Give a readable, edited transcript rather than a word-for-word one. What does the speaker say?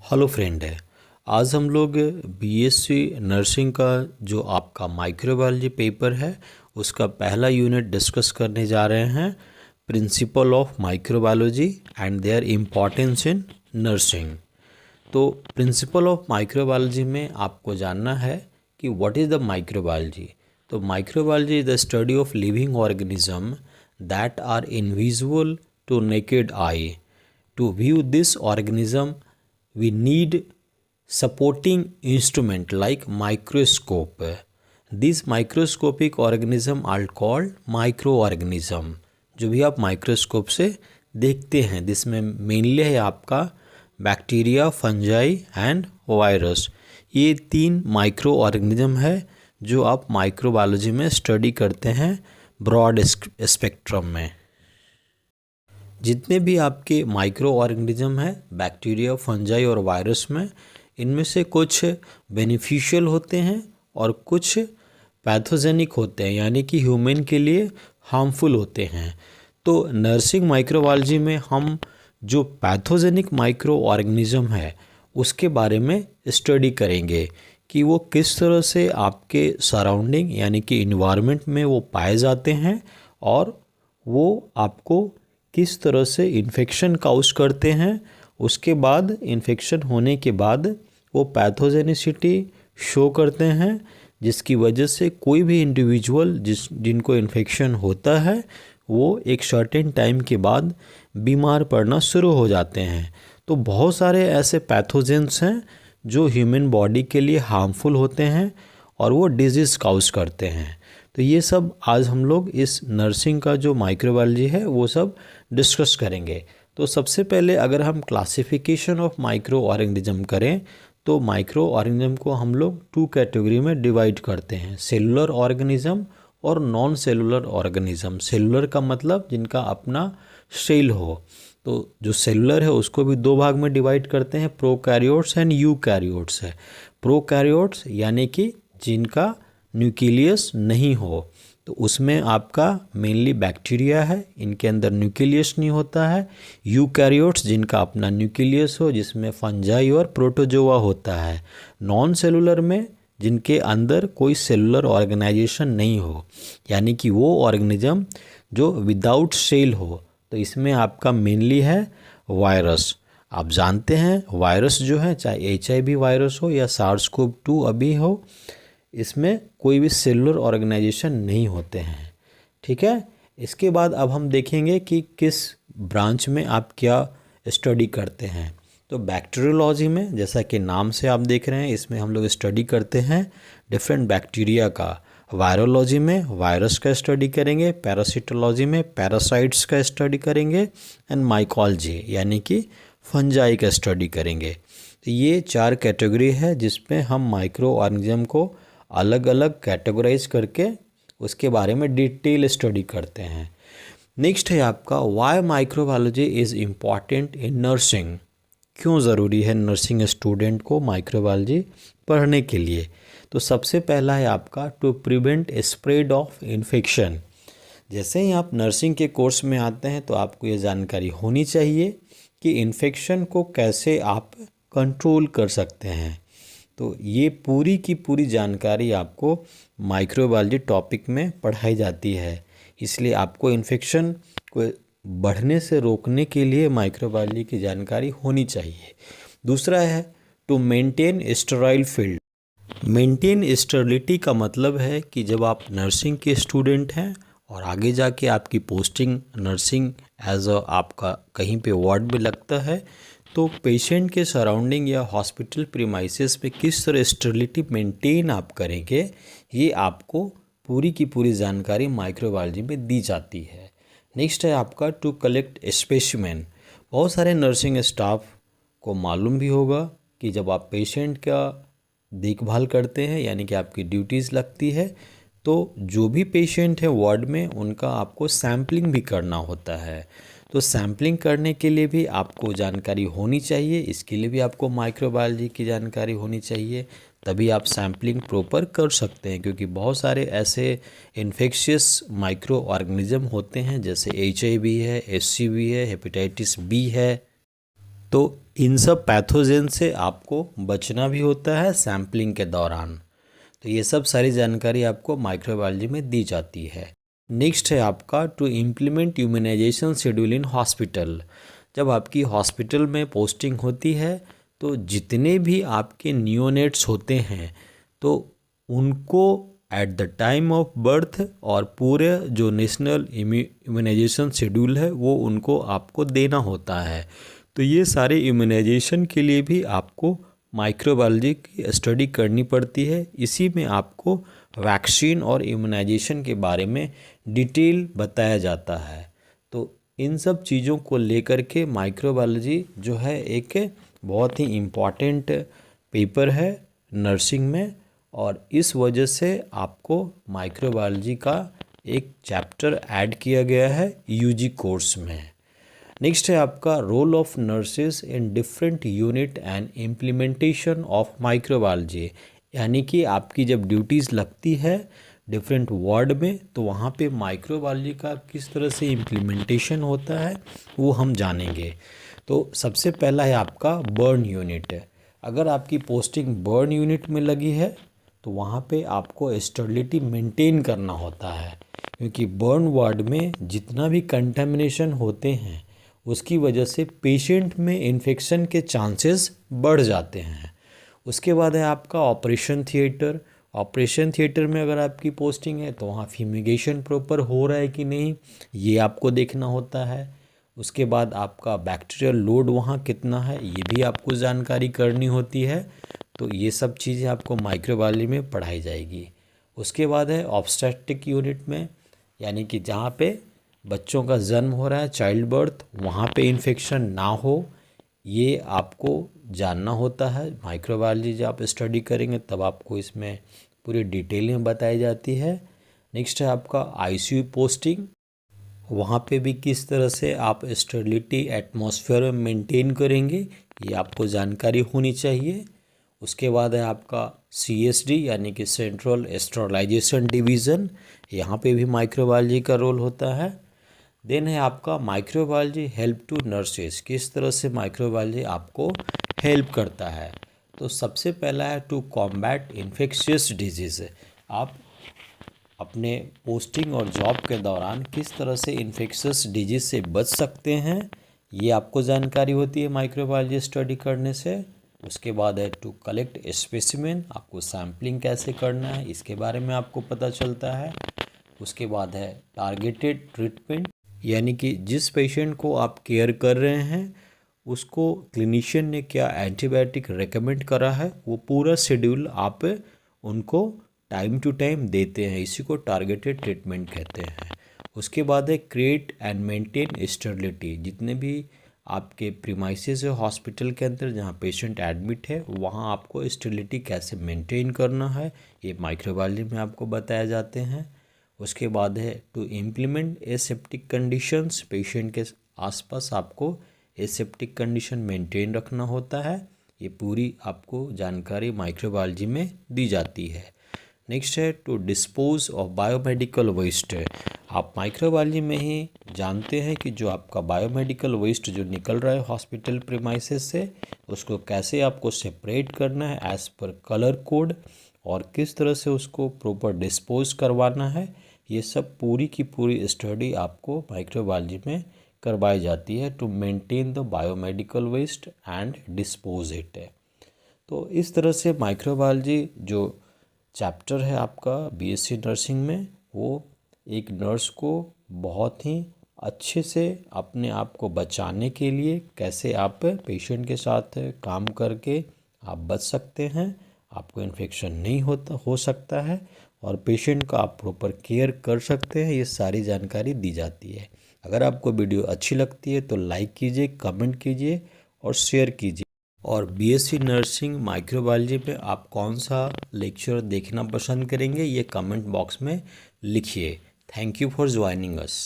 Hello friend है। आज हम लोग बीएससी नर्सिंग का जो आपका माइक्रोबायोलॉजी पेपर है उसका पहला यूनिट डिस्कस करने जा रहे हैं, principle of microbiology and their importance in nursing. तो प्रिंसिपल ऑफ माइक्रोबायोलॉजी में आपको जानना है कि व्हाट इज़ द माइक्रोबायोलॉजी। तो microbiology is the study of living organism that are invisible to naked eye. To view this organism, we need supporting instrument like microscope. These microscopic organism are called microorganism. जो भी आप microscope से देखते हैं जिसमें mainly है आपका bacteria, fungi and virus. ये 3 माइक्रो ऑर्गेनिज्म है जो आप माइक्रोबायोलॉजी में स्टडी करते हैं ब्रॉड स्पेक्ट्रम में। जितने भी आपके माइक्रो ऑर्गेनिज्म हैं बैक्टीरिया, फंजाई और वायरस में, इनमें से कुछ बेनिफिशियल होते हैं और कुछ पैथोजेनिक होते हैं, यानी कि ह्यूमन के लिए हार्मफुल होते हैं। तो नर्सिंग माइक्रोबायोलॉजी में हम जो पैथोजेनिक माइक्रो ऑर्गेनिज्म है उसके बारे में स्टडी करेंगे कि वो किस तरह से आपके सराउंडिंग यानी कि इन्वायरमेंट में वो पाए जाते हैं और वो आपको किस तरह से इन्फेक्शन काउज करते हैं। उसके बाद इन्फेक्शन होने के बाद वो पैथोजेनिसिटी शो करते हैं, जिसकी वजह से कोई भी इंडिविजुअल जिनको इन्फेक्शन होता है वो एक सर्टेन टाइम के बाद बीमार पड़ना शुरू हो जाते हैं। तो बहुत सारे ऐसे पैथोजेंस हैं जो ह्यूमन बॉडी के लिए हार्मफुल होते हैं और वो डिजीज़ काउज करते हैं। तो ये सब आज हम लोग इस नर्सिंग का जो माइक्रोबायोलॉजी है वो सब डिस्कस करेंगे। तो सबसे पहले अगर हम क्लासिफिकेशन ऑफ माइक्रो ऑर्गेनिज्म करें तो माइक्रो ऑर्गेनिज्म को हम लोग 2 कैटेगरी में डिवाइड करते हैं, सेलुलर ऑर्गेनिज्म और नॉन सेलुलर ऑर्गेनिज्म। सेलुलर का मतलब जिनका अपना सेल हो। तो जो सेलुलर है उसको भी 2 भाग में डिवाइड करते हैं, प्रोकैरियोट्स एंड यूकैरियोट्स है। प्रोकैरियोट्स यानी कि जिनका न्यूक्लियस नहीं हो, तो उसमें आपका मेनली बैक्टीरिया है, इनके अंदर न्यूक्लियस नहीं होता है। यूकैरियोट्स जिनका अपना न्यूक्लियस हो, जिसमें फंजाई और प्रोटोजोआ होता है। नॉन सेलुलर में जिनके अंदर कोई सेलुलर ऑर्गेनाइजेशन नहीं हो, यानी कि वो ऑर्गेनिज्म जो विदाउट सेल हो। तो इसमें आपका मेनली है वायरस। आप जानते हैं वायरस जो है, चाहे HIV वायरस हो या SARS-CoV-2 अभी हो, इसमें कोई भी सेलुलर ऑर्गेनाइजेशन नहीं होते हैं। ठीक है। इसके बाद अब हम देखेंगे कि किस ब्रांच में आप क्या स्टडी करते हैं। तो बैक्टीरियोलॉजी में, जैसा कि नाम से आप देख रहे हैं, इसमें हम लोग स्टडी करते हैं डिफरेंट बैक्टीरिया का। वायरोलॉजी में वायरस का स्टडी करेंगे, पैरासिटोलॉजी में पैरासाइट्स का स्टडी करेंगे एंड माइकोलॉजी यानी कि फंजाई का स्टडी करेंगे। तो ये 4 कैटेगरी है जिसमें हम माइक्रो ऑर्गेनिज्म को अलग अलग कैटेगराइज करके उसके बारे में डिटेल स्टडी करते हैं। नेक्स्ट है आपका why microbiology is important in nursing. क्यों ज़रूरी है नर्सिंग स्टूडेंट को माइक्रोबायोलॉजी पढ़ने के लिए। तो सबसे पहला है आपका to prevent spread of infection. जैसे ही आप नर्सिंग के कोर्स में आते हैं तो आपको ये जानकारी होनी चाहिए कि इन्फेक्शन को कैसे आप कंट्रोल कर सकते हैं। तो ये पूरी की पूरी जानकारी आपको माइक्रोबायोलॉजी टॉपिक में पढ़ाई जाती है। इसलिए आपको इन्फेक्शन को बढ़ने से रोकने के लिए माइक्रोबायोलॉजी की जानकारी होनी चाहिए। दूसरा है to maintain sterile field. Maintain sterility का मतलब है कि जब आप नर्सिंग के स्टूडेंट हैं और आगे जाके आपकी पोस्टिंग नर्सिंग एज अ आपका कहीं पे वार्ड में लगता है, तो पेशेंट के सराउंडिंग या हॉस्पिटल प्रीमाइसेस पे किस तरह स्टेरिलिटी मेंटेन आप करेंगे, ये आपको पूरी की पूरी जानकारी माइक्रोबायोलॉजी में दी जाती है। नेक्स्ट है आपका टू कलेक्ट स्पेसिमेन। बहुत सारे नर्सिंग स्टाफ को मालूम भी होगा कि जब आप पेशेंट का देखभाल करते हैं यानी कि आपकी ड्यूटीज़ लगती है, तो जो भी पेशेंट है वार्ड में उनका आपको सैम्पलिंग भी करना होता है। तो सैम्पलिंग करने के लिए भी आपको जानकारी होनी चाहिए, इसके लिए भी आपको माइक्रोबायोलॉजी की जानकारी होनी चाहिए, तभी आप सैम्पलिंग प्रॉपर कर सकते हैं। क्योंकि बहुत सारे ऐसे इन्फेक्शियस माइक्रो ऑर्गेनिज्म होते हैं जैसे HIV है, HCV है, हेपेटाइटिस B है। तो इन सब पैथोजन से आपको बचना भी होता है सैम्पलिंग के दौरान। तो ये सब सारी जानकारी आपको माइक्रोबायोलॉजी में दी जाती है। नेक्स्ट है आपका to implement immunisation schedule in hospital. जब आपकी हॉस्पिटल में पोस्टिंग होती है तो जितने भी आपके नियोनेट्स होते हैं तो उनको at the time of birth और पूरे जो नेशनल इम्यूनाइजेशन शेड्यूल है वो उनको आपको देना होता है। तो ये सारे इम्यूनाइजेशन के लिए भी आपको माइक्रोबायोलॉजी की स्टडी करनी पड़ती है। इसी में आपको वैक्सीन और इम्यूनाइजेशन के बारे में डिटेल बताया जाता है। तो इन सब चीज़ों को लेकर के माइक्रोबायोलॉजी जो है एक बहुत ही इम्पॉर्टेंट पेपर है नर्सिंग में, और इस वजह से आपको माइक्रोबायोलॉजी का एक चैप्टर ऐड किया गया है यूजी कोर्स में। नेक्स्ट है आपका role of nurses in different unit and implementation of microbiology. यानी कि आपकी जब ड्यूटीज़ लगती है डिफरेंट वार्ड में तो वहाँ पे माइक्रोबायोलॉजी का किस तरह से इम्प्लीमेंटेशन होता है वो हम जानेंगे। तो सबसे पहला है आपका बर्न यूनिट। अगर आपकी पोस्टिंग बर्न यूनिट में लगी है तो वहाँ पे आपको स्टेरिलिटी मेंटेन करना होता है, क्योंकि बर्न वार्ड में जितना भी कंटेमिनेशन होते हैं उसकी वजह से पेशेंट में इन्फेक्शन के चांसेस बढ़ जाते हैं। उसके बाद है आपका ऑपरेशन थिएटर। ऑपरेशन थिएटर में अगर आपकी पोस्टिंग है तो वहाँ फ्यूमिगेशन प्रॉपर हो रहा है कि नहीं ये आपको देखना होता है। उसके बाद आपका बैक्टीरियल लोड वहाँ कितना है ये भी आपको जानकारी करनी होती है। तो ये सब चीज़ें आपको माइक्रोबायोलॉजी में पढ़ाई जाएगी। उसके बाद है ऑब्स्टेट्रिक यूनिट में, यानी कि जहाँ पे बच्चों का जन्म हो रहा है चाइल्ड बर्थ, वहाँ पे इन्फेक्शन ना हो ये आपको जानना होता है। माइक्रोबायोलॉजी जब आप स्टडी करेंगे तब आपको इसमें पूरी डिटेल में बताई जाती है। नेक्स्ट है आपका आईसीयू पोस्टिंग। वहाँ पे भी किस तरह से आप स्टेरिलिटी एटमॉस्फेयर में मेंटेन करेंगे ये आपको जानकारी होनी चाहिए। उसके बाद है आपका सीएसडी यानी कि सेंट्रल स्टेरिलाइजेशन डिवीज़न, यहाँ पे भी माइक्रोबायोलॉजी का रोल होता है। देन है आपका माइक्रोबायोलॉजी हेल्प टू नर्सेज। किस तरह से माइक्रोबायोलॉजी आपको हेल्प करता है। तो सबसे पहला है टू कॉम्बैट इन्फेक्शियस डिजीज़। आप अपने पोस्टिंग और जॉब के दौरान किस तरह से इन्फेक्शियस डिजीज़ से बच सकते हैं ये आपको जानकारी होती है माइक्रोबायोलॉजी स्टडी करने से। उसके बाद है टू कलेक्ट स्पेसिमेन, आपको सैम्पलिंग कैसे करना है इसके बारे में आपको पता चलता है। उसके बाद है टारगेटेड ट्रीटमेंट, यानी कि जिस पेशेंट को आप केयर कर रहे हैं उसको क्लिनिशियन ने क्या एंटीबायोटिक रेकमेंड करा है वो पूरा शेड्यूल आप उनको टाइम टू टाइम देते हैं, इसी को टारगेटेड ट्रीटमेंट कहते हैं। उसके बाद है क्रिएट एंड मेंटेन स्टेरिलिटी। जितने भी आपके प्रीमाइसेस है हॉस्पिटल के अंदर जहाँ पेशेंट एडमिट है वहाँ आपको स्टेरिलिटी कैसे मेंटेन करना है ये माइक्रोबायोलॉजी में आपको बताया जाते हैं। उसके बाद है to implement aseptic conditions. Patient के आसपास आपको एसेप्टिक कंडीशन मेंटेन रखना होता है। ये पूरी आपको जानकारी माइक्रोबायोलॉजी में दी जाती है। नेक्स्ट है to dispose of biomedical waste. आप माइक्रोबायोलॉजी में ही जानते हैं कि जो आपका बायोमेडिकल वेस्ट जो निकल रहा है हॉस्पिटल प्रीमाइसेस से उसको कैसे आपको सेपरेट करना है एज़ पर कलर कोड, और किस तरह से उसको प्रॉपर डिस्पोज करवाना है ये सब पूरी की पूरी स्टडी आपको माइक्रोबायोलॉजी में करवाई जाती है to maintain the biomedical waste and dispose it. तो इस तरह से माइक्रोबायोलॉजी जो चैप्टर है आपका बीएससी नर्सिंग में वो एक नर्स को बहुत ही अच्छे से अपने आप को बचाने के लिए कैसे आप पेशेंट के साथ काम करके आप बच सकते हैं, आपको इन्फेक्शन नहीं हो सकता है और पेशेंट का आप प्रॉपर केयर कर सकते हैं, ये सारी जानकारी दी जाती है। अगर आपको वीडियो अच्छी लगती है तो लाइक कीजिए, कमेंट कीजिए और शेयर कीजिए। और बीएससी नर्सिंग माइक्रोबायोलॉजी पे आप कौन सा लेक्चर देखना पसंद करेंगे ये कमेंट बॉक्स में लिखिए। Thank you for joining us.